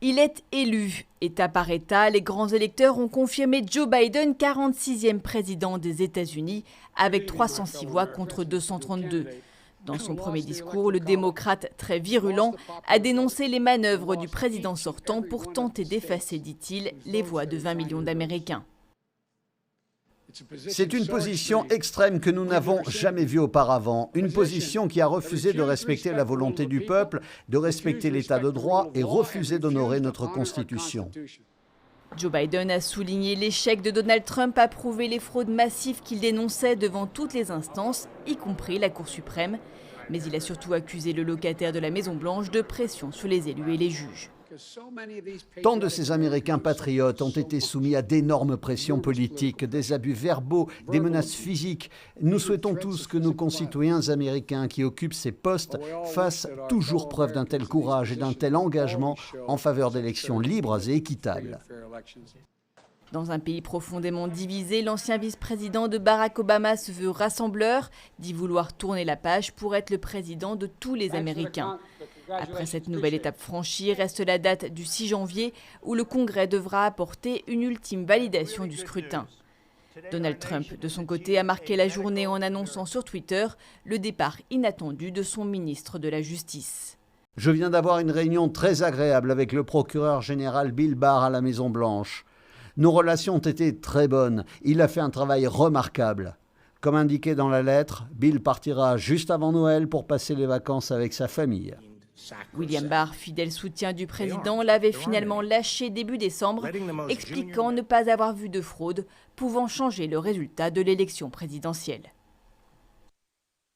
Il est élu. État par État, les grands électeurs ont confirmé Joe Biden 46e président des États-Unis avec 306 voix contre 232. Dans son premier discours, le démocrate très virulent a dénoncé les manœuvres du président sortant pour tenter d'effacer, dit-il, les voix de 20 millions d'Américains. C'est une position extrême que nous n'avons jamais vue auparavant. Une position qui a refusé de respecter la volonté du peuple, de respecter l'état de droit et refusé d'honorer notre Constitution. Joe Biden a souligné l'échec de Donald Trump à prouver les fraudes massives qu'il dénonçait devant toutes les instances, y compris la Cour suprême. Mais il a surtout accusé le locataire de la Maison-Blanche de pression sur les élus et les juges. Tant de ces Américains patriotes ont été soumis à d'énormes pressions politiques, des abus verbaux, des menaces physiques. Nous souhaitons tous que nos concitoyens américains qui occupent ces postes fassent toujours preuve d'un tel courage et d'un tel engagement en faveur d'élections libres et équitables. Dans un pays profondément divisé, l'ancien vice-président de Barack Obama se veut rassembleur, dit vouloir tourner la page pour être le président de tous les Américains. Après cette nouvelle étape franchie, reste la date du 6 janvier où le Congrès devra apporter une ultime validation du scrutin. Donald Trump, de son côté, a marqué la journée en annonçant sur Twitter le départ inattendu de son ministre de la Justice. Je viens d'avoir une réunion très agréable avec le procureur général Bill Barr à la Maison-Blanche. Nos relations ont été très bonnes. Il a fait un travail remarquable. Comme indiqué dans la lettre, Bill partira juste avant Noël pour passer les vacances avec sa famille. William Barr, fidèle soutien du président, l'avait finalement lâché début décembre, expliquant ne pas avoir vu de fraude pouvant changer le résultat de l'élection présidentielle.